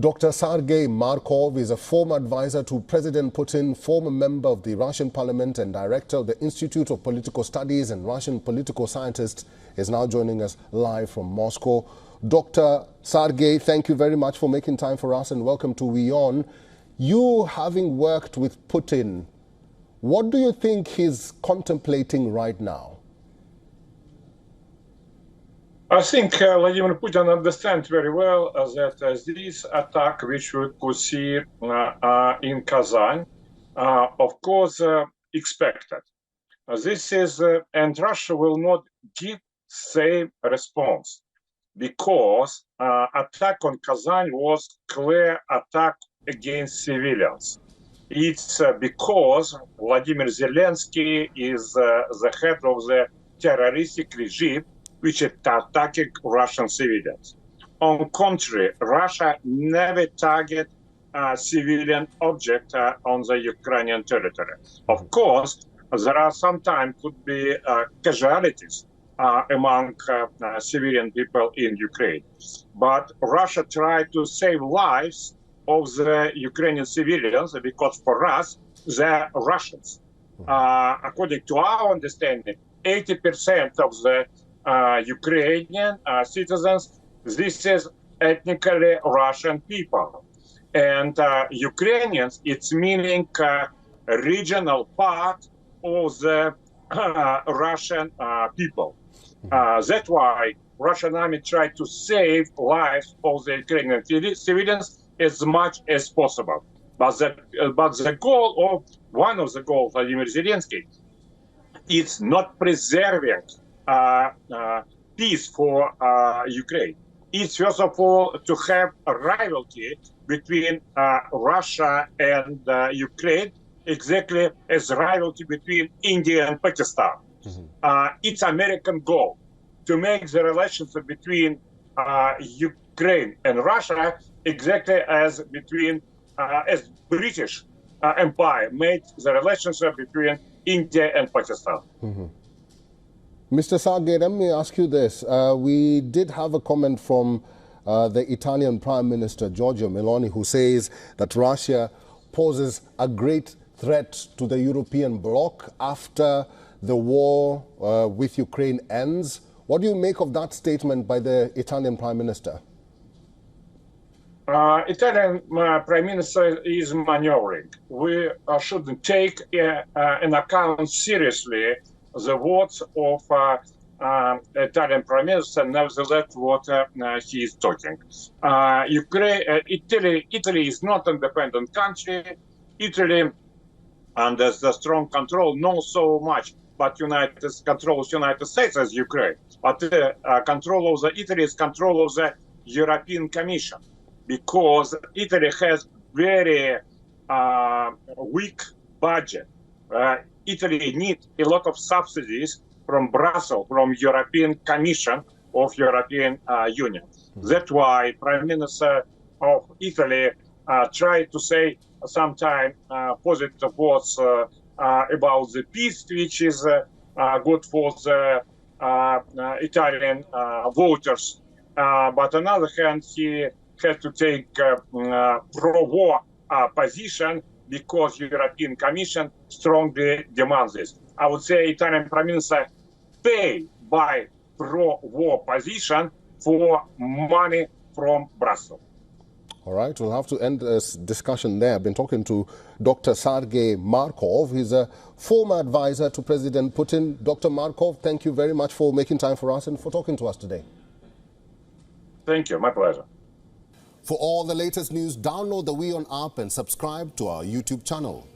Dr. Sergei Markov is a former advisor to President Putin, former member of the Russian parliament and director of the Institute of Political Studies and Russian political scientist, is now joining us live from Moscow. Dr. Sergei, thank you very much for making time for us and welcome to WION. You, having worked with Putin, what do you think he's contemplating right now? I think Vladimir Putin understands very well that this attack, which we could see in Kazan, of course, expected. This is, and Russia will not give same response because attack on Kazan was clear attack against civilians. It's because Vladimir Zelensky is the head of the terroristic regime which is attacking Russian civilians. On contrary, Russia never target civilian object on the Ukrainian territory. Of course, there are sometimes could be casualties among civilian people in Ukraine. But Russia tried to save lives of the Ukrainian civilians because for us, they're Russians. According to our understanding, 80% of the Ukrainian citizens, this is ethnically Russian people. And Ukrainians, it's meaning regional part of the Russian people. That's why Russian army tried to save lives of the Ukrainian civilians as much as possible. But the goal of one of the goals of Vladimir Zelensky is not preserving peace for Ukraine. It's first of all to have a rivalry between Russia and Ukraine, exactly as rivalry between India and Pakistan. It's American goal to make the relationship between Ukraine and Russia exactly as between as British Empire made the relationship between India and Pakistan. Mr. Sergei, let me ask you this. We did have a comment from the Italian Prime Minister, Giorgia Meloni, who says that Russia poses a great threat to the European bloc after the war with Ukraine ends. What do you make of that statement by the Italian Prime Minister? Italian Prime Minister is maneuvering. We shouldn't take an account seriously the words of Italian Prime Minister, nevertheless, what he is talking. Italy is not an independent country. Italy, under the strong control, not so much, but controls United States as Ukraine. But control of the Italy is control of the European Commission, because Italy has very weak budget. Italy needs a lot of subsidies from Brussels, from European Commission of European Union. That's why Prime Minister of Italy tried to say sometime positive words about the peace, which is good for the Italian voters. But on the other hand, he had to take pro-war position because European Commission strongly demands this. I would say Italian Prime Minister pay by pro-war position for money from Brussels. All right, we'll have to end this discussion there. I've been talking to Dr. Sergei Markov. He's a former advisor to President Putin. Dr. Markov, thank you very much for making time for us and for talking to us today. Thank you, my pleasure. For all the latest news, download the WION app and subscribe to our YouTube channel.